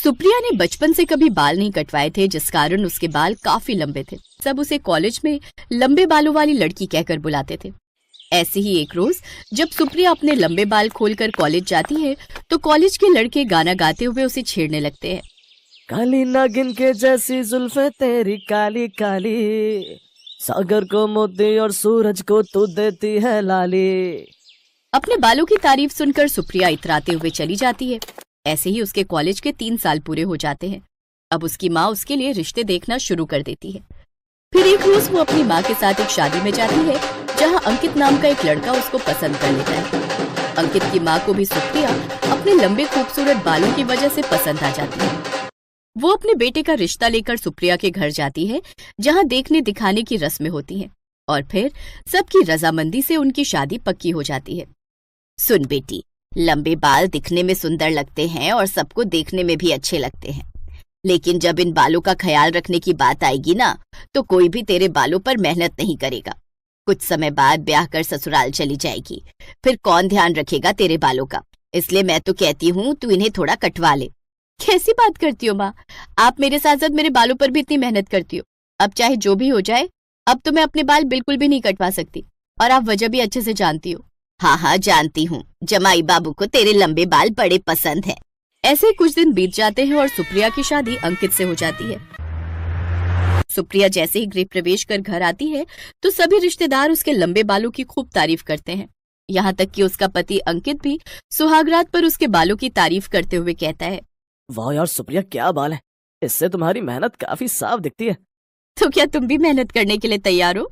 सुप्रिया ने बचपन से कभी बाल नहीं कटवाए थे, जिस कारण उसके बाल काफी लंबे थे। सब उसे कॉलेज में लंबे बालों वाली लड़की कहकर बुलाते थे। ऐसे ही एक रोज जब सुप्रिया अपने लंबे बाल खोलकर कॉलेज जाती है तो कॉलेज के लड़के गाना गाते हुए उसे छेड़ने लगते हैं। काली नागिन के जैसी जुल्फे तेरी काली काली, सागर को मोती और सूरज को तू देती है लाली। अपने बालों की तारीफ सुनकर सुप्रिया इतराते हुए चली जाती है। ऐसे ही उसके कॉलेज के 3 साल पूरे हो जाते हैं। अब उसकी माँ उसके लिए रिश्ते देखना शुरू कर देती है। फिर एक रोज वो अपनी माँ के साथ एक शादी में जाती है, जहाँ अंकित नाम का एक लड़का उसको पसंद कर लेता है। अंकित की माँ को भी सुप्रिया अपने लंबे खूबसूरत बालों की वजह से पसंद आ जाती है। वो अपने बेटे का रिश्ता लेकर सुप्रिया के घर जाती है, जहाँ देखने दिखाने की रस्में होती हैं और फिर सबकी रजामंदी से उनकी शादी पक्की हो जाती है। सुन बेटी, लंबे बाल दिखने में सुंदर लगते हैं और सबको देखने में भी अच्छे लगते हैं, लेकिन जब इन बालों का ख्याल रखने की बात आएगी ना, तो कोई भी तेरे बालों पर मेहनत नहीं करेगा। कुछ समय बाद ब्याह कर ससुराल चली जाएगी, फिर कौन ध्यान रखेगा तेरे बालों का। इसलिए मैं तो कहती हूँ तू इन्हें थोड़ा कटवा ले। कैसी बात करती हो माँ, आप मेरे साथ साथ मेरे बालों पर भी इतनी मेहनत करती हो। अब चाहे जो भी हो जाए, अब तो मैं अपने बाल बिल्कुल भी नहीं कटवा सकती, और आप वजह भी अच्छे से जानती हो। हाँ, जानती हूँ। जमाई बाबू को तेरे लंबे बाल बड़े पसंद हैं। ऐसे कुछ दिन बीत जाते हैं और सुप्रिया की शादी अंकित से हो जाती है। सुप्रिया जैसे ही गृह प्रवेश कर घर आती है तो सभी रिश्तेदार उसके लंबे बालों की खूब तारीफ करते हैं। यहाँ तक कि उसका पति अंकित भी सुहागरात पर उसके बालों की तारीफ करते हुए कहता है, वाह यार सुप्रिया, क्या बाल है, इससे तुम्हारी मेहनत काफी साफ दिखती है। तो क्या तुम भी मेहनत करने के लिए तैयार हो?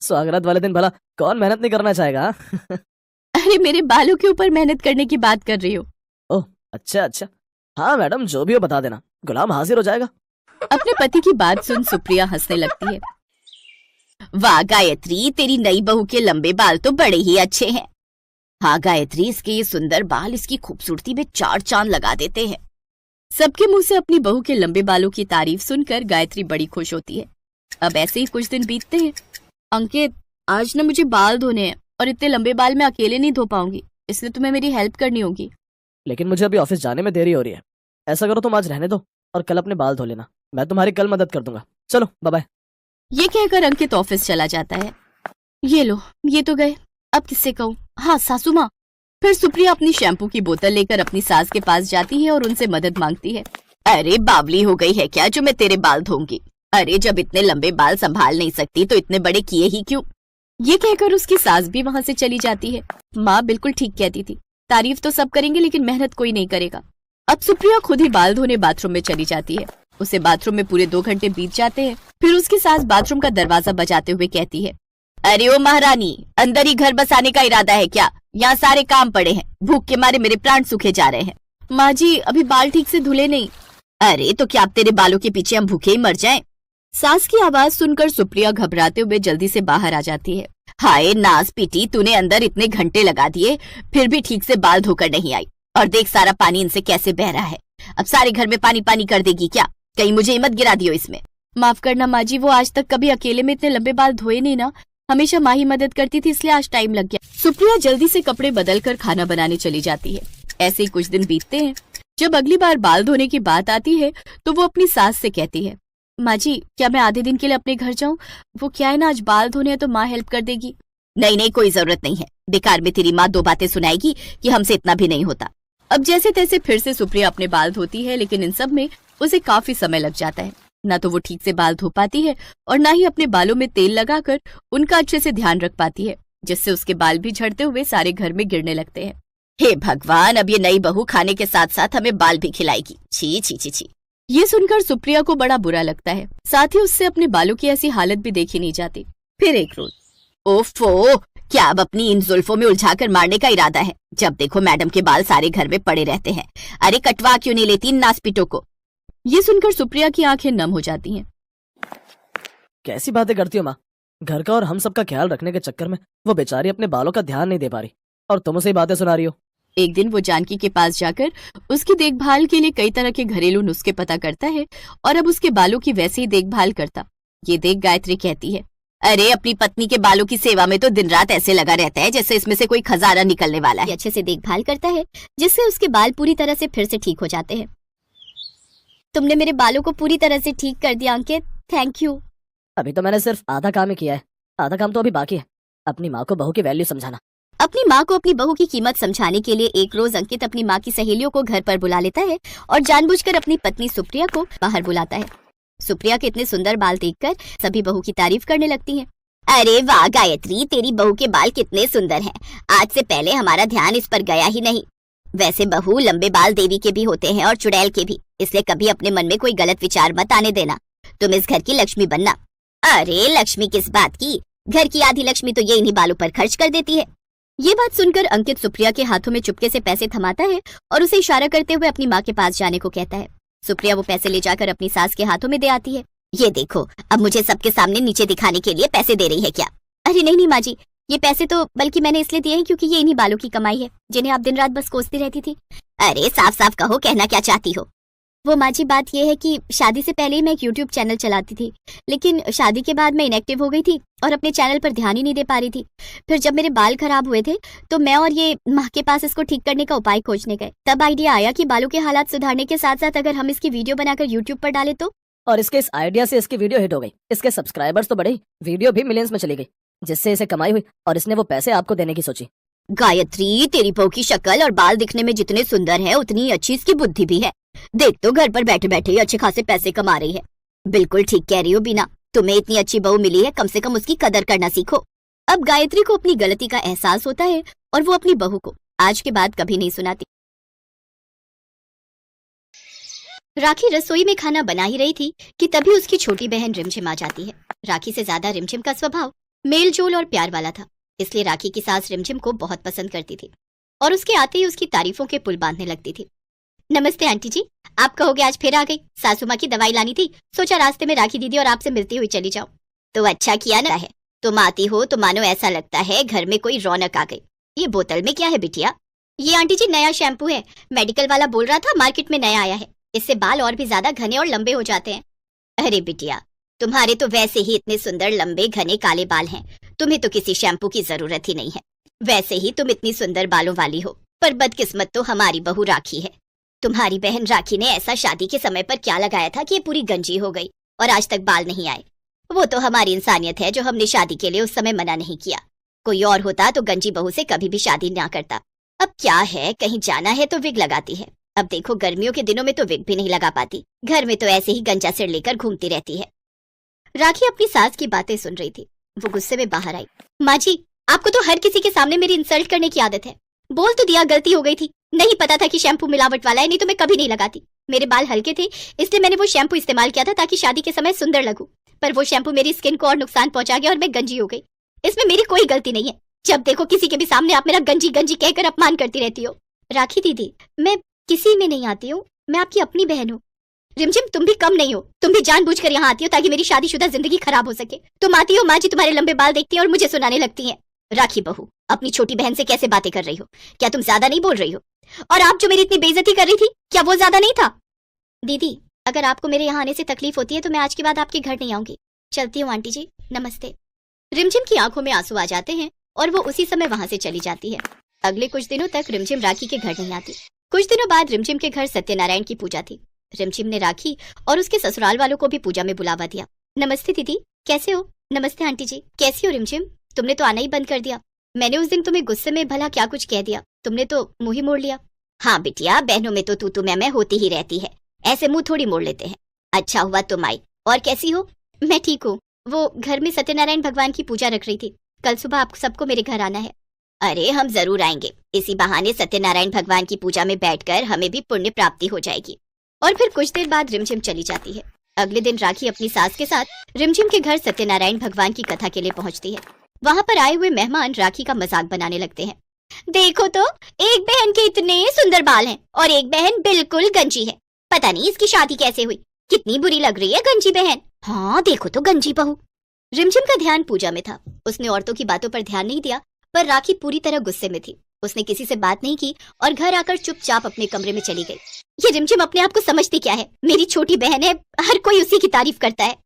स्वागत वाले दिन भला कौन मेहनत नहीं करना चाहेगा? अरे मेरे बालों के ऊपर मेहनत करने की बात कर रही हो? ओह अच्छा, हाँ मैडम, जो भी हो बता देना, गुलाम हाजिर हो जाएगा। अपने पति की बात सुन सुप्रिया हंसने लगती है। वाह गायत्री, तेरी नई बहू के लंबे बाल तो बड़े ही अच्छे हैं। हाँ गायत्री, इसके ये सुंदर बाल इसकी खूबसूरती में 4 चांद लगा देते हैं। सबके मुंह से अपनी बहू के लंबे बालों की तारीफ सुनकर गायत्री बड़ी खुश होती है। अब ऐसे ही कुछ दिन बीतते हैं। अंकित, आज ना मुझे बाल धोने हैं और इतने लंबे बाल मैं अकेले नहीं धो पाऊंगी, इसलिए तुम्हें मेरी हेल्प करनी होगी। लेकिन मुझे अभी ऑफिस जाने में देरी हो रही है। ऐसा करो, तुम आज रहने दो और कल अपने बाल धो लेना, मैं तुम्हारी कल मदद कर दूंगा। चलो बाय बाय। ये कहकर अंकित ऑफिस चला जाता है। ये लो, ये तो गए, अब किससे कहूँ? हाँ, सासू माँ। फिर सुप्रिया अपनी शैम्पू की बोतल लेकर अपनी सास के पास जाती है और उनसे मदद मांगती है। अरे बावली हो गई है क्या जो मैं तेरे बाल धोऊंगी? अरे जब इतने लंबे बाल संभाल नहीं सकती तो इतने बड़े किए ही क्यों? ये कहकर उसकी सास भी वहाँ से चली जाती है। माँ बिल्कुल ठीक कहती थी, तारीफ तो सब करेंगे लेकिन मेहनत कोई नहीं करेगा। अब सुप्रिया खुद ही बाल धोने बाथरूम में चली जाती है। उसे बाथरूम में पूरे 2 घंटे बीत जाते हैं। फिर उसकी सास बाथरूम का दरवाजा बजाते हुए कहती है, अरे ओ महारानी, अंदर ही घर बसाने का इरादा है क्या? यहाँ सारे काम पड़े हैं, भूख के मारे मेरे प्राण सूखे जा रहे हैं। माँ जी, अभी बाल ठीक से धुले नहीं। अरे तो क्या अब तेरे बालों के पीछे हम भूखे ही मर जाएं? सास की आवाज सुनकर सुप्रिया घबराते हुए जल्दी से बाहर आ जाती है। हाय नास पीटी, तूने अंदर इतने घंटे लगा दिए, फिर भी ठीक से बाल धोकर नहीं आई। और देख सारा पानी इनसे कैसे बह रहा है। अब सारे घर में पानी पानी कर देगी क्या? कहीं मुझे ही मत गिरा दियो इसमें। माफ करना माँ जी, वो आज तक कभी अकेले में इतने लंबे बाल धोए नहीं ना, हमेशा माँ ही मदद करती थी, इसलिए आज टाइम लग गया। सुप्रिया जल्दी से कपड़े बदलकर खाना बनाने चली जाती है। ऐसे ही कुछ दिन बीतते हैं। जब अगली बार बाल धोने की बात आती है तो वो अपनी सास से कहती है, माँ जी क्या मैं आधे दिन के लिए अपने घर जाऊँ? वो क्या है ना, आज बाल धोने हैं तो माँ हेल्प कर देगी। नहीं, कोई जरूरत नहीं है। बेकार में तेरी माँ 2 बातें सुनाएगी कि हमसे इतना भी नहीं होता। अब जैसे तैसे फिर से सुप्रिया अपने बाल धोती है, लेकिन इन सब में उसे काफी समय लग जाता है। ना तो वो ठीक से बाल धो पाती है और ना ही अपने बालों में तेल लगाकर उनका अच्छे से ध्यान रख पाती है, जिससे उसके बाल भी झड़ते हुए सारे घर में गिरने लगते हैं। हे भगवान, अब ये नई बहू खाने के साथ साथ हमें बाल भी खिलाएगी। छी छी छी छी। ये सुनकर सुप्रिया को बड़ा बुरा लगता है। साथ ही उससे अपने बालों की ऐसी हालत भी देखी नहीं जाती। फिर एक रोज, ओफो, क्या अब अपनी इन जुल्फों में उलझाकर मारने का इरादा है? जब देखो मैडम के बाल सारे घर में पड़े रहते हैं। अरे कटवा क्यों नहीं लेती इन नासपीटों को? ये सुनकर सुप्रिया की आंखें नम हो जाती हैं। कैसी बातें करती हो माँ? घर का और हम सबका ख्याल रखने के चक्कर में वो बेचारी अपने बालों का ध्यान नहीं दे पा रही और तुम उसे बातें सुना रही हो। एक दिन वो जानकी के पास जाकर उसकी देखभाल के लिए कई तरह के घरेलू नुस्खे पता करता है और अब उसके बालों की वैसे ही देखभाल करता। ये देख गायत्री कहती है, अरे अपनी पत्नी के बालों की सेवा में तो दिन रात ऐसे लगा रहता है जैसे इसमें से कोई खजाना निकलने वाला है। अच्छे से देखभाल करता है जिससे उसके बाल पूरी तरह से फिर से ठीक हो जाते हैं। तुमने मेरे बालों को पूरी तरह से ठीक कर दिया अंकित, थैंक यू। अभी तो मैंने सिर्फ आधा काम ही किया है, आधा काम तो अभी बाकी है। अपनी माँ को बहू की वैल्यू समझाना। अपनी माँ को अपनी बहू की कीमत समझाने के लिए एक रोज अंकित अपनी माँ की सहेलियों को घर पर बुला लेता है और जानबूझकर अपनी पत्नी सुप्रिया को बाहर बुलाता है। सुप्रिया के इतने सुंदर बाल देखकर सभी बहू की तारीफ करने लगती हैं। अरे वाह गायत्री, तेरी बहू के बाल कितने सुंदर हैं। आज से पहले हमारा ध्यान इस पर गया ही नहीं। वैसे बहू, लंबे बाल देवी के भी होते हैं और चुड़ैल के भी, इसलिए कभी अपने मन में कोई गलत विचार मत आने देना। तुम इस घर की लक्ष्मी बनना। अरे लक्ष्मी किस बात की, घर की आधी लक्ष्मी तो ये इन्हीं बालों पर खर्च कर देती है। ये बात सुनकर अंकित सुप्रिया के हाथों में चुपके से पैसे थमाता है और उसे इशारा करते हुए अपनी माँ के पास जाने को कहता है। सुप्रिया वो पैसे ले जाकर अपनी सास के हाथों में दे आती है। ये देखो, अब मुझे सबके सामने नीचे दिखाने के लिए पैसे दे रही है क्या? अरे नहीं माँ जी, ये पैसे तो बल्कि मैंने इसलिए दिए हैं क्योंकि ये इन्हीं बालों की कमाई है जिन्हें आप दिन रात बस कोसती रहती थी। अरे साफ साफ कहो, कहना क्या चाहती हो? वो माँ जी, बात यह है कि शादी से पहले ही मैं एक यूट्यूब चैनल चलाती थी, लेकिन शादी के बाद मैं इनएक्टिव हो गई थी और अपने चैनल पर ध्यान ही नहीं दे पा रही थी। फिर जब मेरे बाल खराब हुए थे तो मैं और ये माँ के पास इसको ठीक करने का उपाय खोजने गए। तब आइडिया आया कि बालों के हालात सुधारने के साथ साथ अगर हम इसकी वीडियो बनाकर यूट्यूब पर डाले तो। और इसके इस आइडिया से इसकी वीडियो हिट हो गई, इसके सब्सक्राइबर्स तो बढ़े, वीडियो भी मिलियंस में चली गई, जिससे इसे कमाई हुई और इसने वो पैसे आपको देने की सोची। गायत्री, तेरी बहू की शक्ल और बाल दिखने में जितने सुंदर है उतनी अच्छी इसकी बुद्धि भी है। देख तो, घर पर बैठे बैठे ही अच्छे खासे पैसे कमा रही है। बिल्कुल ठीक कह रही हो बीना, तुम्हें इतनी अच्छी बहू मिली है, कम से कम उसकी कदर करना सीखो। अब गायत्री को अपनी गलती का एहसास होता है और वो अपनी बहू को आज के बाद कभी नहीं सुनाती। राखी रसोई में खाना बना ही रही थी कि तभी उसकी छोटी बहन रिमझिम आ जाती है। राखी से ज्यादा रिमझिम का स्वभाव मेलजोल और प्यार वाला था, इसलिए राखी की सास रिमझिम को बहुत पसंद करती थी और उसके आते ही उसकी तारीफों के पुल बांधने लगती थी। नमस्ते आंटी जी, आप कहोगे आज फिर आ गई। सासू माँ की दवाई लानी थी, सोचा रास्ते में राखी दीदी और आपसे मिलती हुई चली जाऊं। तो अच्छा किया ना है, तुम आती हो तो मानो ऐसा लगता है घर में कोई रौनक आ गई। ये बोतल में क्या है बिटिया? ये आंटी जी नया शैम्पू है, मेडिकल वाला बोल रहा था मार्केट में नया आया है, इससे बाल और भी ज्यादा घने और लंबे हो जाते हैं। अरे बिटिया, तुम्हारे तो वैसे ही इतने सुंदर लंबे घने काले बाल हैं, तुम्हें तो किसी शैम्पू की जरूरत ही नहीं है। वैसे ही तुम इतनी सुंदर बालों वाली हो, पर बदकिस्मत तो हमारी बहू राखी है। तुम्हारी बहन राखी ने ऐसा शादी के समय पर क्या लगाया था कि ये पूरी गंजी हो गई और आज तक बाल नहीं आए। वो तो हमारी इंसानियत है जो हमने शादी के लिए उस समय मना नहीं किया। कोई और होता तो गंजी बहू से कभी भी शादी ना करता। अब क्या है, कहीं जाना है तो विग लगाती है। अब देखो, गर्मियों के दिनों में तो विग भी नहीं लगा पाती, घर में तो ऐसे ही गंजा सिर लेकर घूमती रहती है। राखी अपनी सास की बातें सुन रही थी, वो गुस्से में बाहर आई। माँ जी, आपको तो हर किसी के सामने मेरी इंसल्ट करने की आदत है। बोल तो दिया, गलती हो गई थी, नहीं पता था कि शैम्पू मिलावट वाला है, नहीं तो मैं कभी नहीं लगाती। मेरे बाल हल्के थे इसलिए मैंने वो शैम्पू इस्तेमाल किया था ताकि शादी के समय सुंदर लगूं, पर वो शैम्पू मेरी स्किन को और नुकसान पहुंचा गया और मैं गंजी हो गई। इसमें मेरी कोई गलती नहीं है। जब देखो किसी के भी सामने आप मेरा गंजी गंजी कहकर अपमान करती रहती हो। राखी दीदी, मैं किसी में नहीं आती हूँ, मैं आपकी अपनी बहन हूँ। रिमझिम, तुम भी कम नहीं हो, तुम भी जानबूझकर यहाँ आती हो ताकि मेरी शादीशुदा जिंदगी खराब हो सके। तुम आती हो, माँ जी तुम्हारे लंबे बाल देखती है और मुझे सुनाने लगती है। राखी बहू, अपनी छोटी बहन से कैसे बातें कर रही हो? क्या तुम ज्यादा नहीं बोल रही हो? और आप जो मेरी इतनी बेइज्जती कर रही थी, क्या वो ज्यादा नहीं था? दीदी, अगर आपको मेरे यहाँ आने से तकलीफ होती है तो मैं आज के बाद आपके घर नहीं आऊंगी। चलती हूँ आंटी जी, नमस्ते। रिमझिम की आंखों में आंसू आ जाते हैं और वो उसी समय वहां से चली जाती है। अगले कुछ दिनों तक रिमझिम राखी के घर नहीं आती। कुछ दिनों बाद रिमझिम के घर सत्यनारायण की पूजा थी। रिमझिम ने राखी और उसके ससुराल वालों को भी पूजा में बुलावा दिया। नमस्ते दीदी, कैसे हो? नमस्ते आंटी जी, कैसी हो रिमझिम? तुमने तो आना ही बंद कर दिया। मैंने उस दिन तुम्हें गुस्से में भला क्या कुछ कह दिया, तुमने तो मुंह ही मोड़ लिया। हाँ बिटिया, बहनों में तो तू मैं होती ही रहती है, ऐसे मुंह थोड़ी मोड़ लेते हैं। अच्छा हुआ तुम आई, और कैसी हो? मैं ठीक हूँ। वो घर में सत्यनारायण भगवान की पूजा रख रही थी, कल सुबह आप सबको मेरे घर आना है। अरे हम जरूर आएंगे, इसी बहाने सत्यनारायण भगवान की पूजा में बैठकर हमें भी पुण्य प्राप्ति हो जाएगी। और फिर कुछ देर बाद रिमझिम चली जाती है। अगले दिन राखी अपनी सास के साथ रिमझिम के घर सत्यनारायण भगवान की कथा के लिए पहुंचती है। वहां पर आए हुए मेहमान राखी का मजाक बनाने लगते हैं। देखो तो, एक बहन के इतने सुंदर बाल हैं और एक बहन बिल्कुल गंजी है। पता नहीं इसकी शादी कैसे हुई, कितनी बुरी लग रही है गंजी बहन। हाँ देखो तो गंजी बहू। रिमझिम का ध्यान पूजा में था, उसने औरतों की बातों पर ध्यान नहीं दिया, पर राखी पूरी तरह गुस्से में थी। उसने किसी से बात नहीं की और घर आकर चुपचाप अपने कमरे में चली गई। ये रिमझिम अपने आप को समझती क्या है, मेरी छोटी बहन है, हर कोई उसी की तारीफ करता है।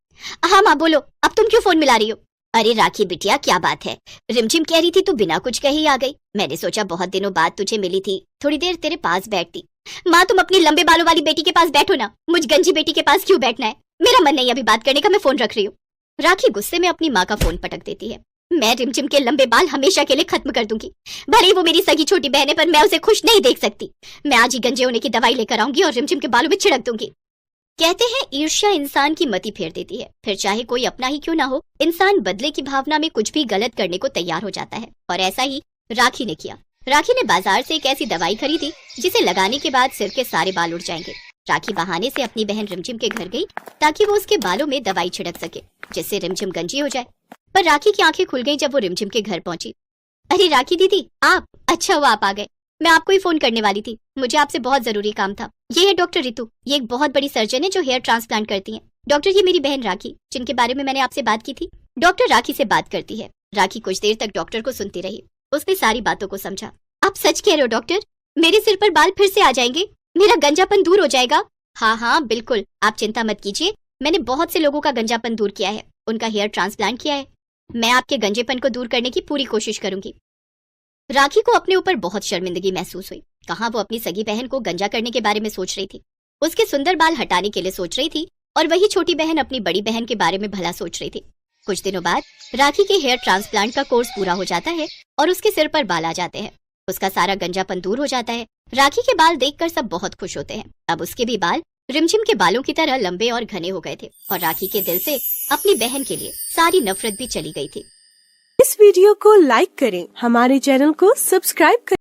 हाँ माँ बोलो, अब तुम क्यों फोन मिला रही हो? अरे राखी बिटिया, क्या बात है? रिमझिम कह रही थी तो बिना कुछ कहे ही आ गई। मैंने सोचा बहुत दिनों बाद तुझे मिली थी, थोड़ी देर तेरे पास बैठती। माँ, तुम अपनी लंबे बालों वाली बेटी के पास बैठो ना, मुझ गंजी बेटी के पास क्यों बैठना है? मेरा मन नहीं अभी बात करने का, मैं फोन रख रही हूँ। राखी गुस्से में अपनी माँ का फोन पटक देती है। मैं रिमझिम के लंबे बाल हमेशा के लिए खत्म कर दूंगी। भले ही वो मेरी सगी छोटी बहन है, पर मैं उसे खुश नहीं देख सकती। मैं आज ही गंजे होने की दवाई लेकर आऊंगी और रिमझिम के बालों में छिड़क दूंगी। कहते हैं ईर्ष्या इंसान की मति फेर देती है। फिर चाहे कोई अपना ही क्यों ना हो, इंसान बदले की भावना में कुछ भी गलत करने को तैयार हो जाता है। और ऐसा ही राखी ने किया। राखी ने बाजार से एक ऐसी दवाई खरीदी जिसे लगाने के बाद सिर के सारे बाल उड़ जाएंगे। राखी बहाने से अपनी बहन रिमझिम के घर गई ताकि वो उसके बालों में दवाई छिड़क सके, जिससे रिमझिम गंजी हो जाए। पर राखी की आंखें खुल गईं जब वो रिमझिम के घर पहुंची। अरे राखी दीदी, आप? अच्छा हुआ आप आ गए, मैं आपको ही फोन करने वाली थी। मुझे आपसे बहुत जरूरी काम था। ये है डॉक्टर रितु, ये एक बहुत बड़ी सर्जन है जो हेयर ट्रांसप्लांट करती है। डॉक्टर, ये मेरी बहन राखी, जिनके बारे में मैंने आपसे बात की थी। डॉक्टर राखी से बात करती है। राखी कुछ देर तक डॉक्टर को सुनती रही। उसने सारी बातों को समझा। आप सच कह रहे हो डॉक्टर? मेरे सिर पर बाल फिर से आ जाएंगे? मेरा गंजापन दूर हो जाएगा? हाँ हाँ बिल्कुल, आप चिंता मत कीजिए। मैंने बहुत से लोगों का गंजापन दूर किया है, उनका हेयर ट्रांसप्लांट किया है। मैं आपके गंजेपन को दूर करने की पूरी कोशिश करूंगी। राखी को अपने ऊपर बहुत शर्मिंदगी महसूस हुई। कहाँ वो अपनी सगी बहन को गंजा करने के बारे में सोच रही थी, उसके सुंदर बाल हटाने के लिए सोच रही थी, और वही छोटी बहन अपनी बड़ी बहन के बारे में भला सोच रही थी। कुछ दिनों बाद राखी के हेयर ट्रांसप्लांट का कोर्स पूरा हो जाता है और उसके सिर पर बाल आ जाते हैं। उसका सारा गंजापन दूर हो जाता है। राखी के बाल देखकर सब बहुत खुश होते हैं। अब उसके भी बाल रिमझिम के बालों की तरह लंबे और घने हो गए थे और राखी के दिल से अपनी बहन के लिए सारी नफरत भी चली गई थी। इस वीडियो को लाइक करें, हमारे चैनल को सब्सक्राइब करें।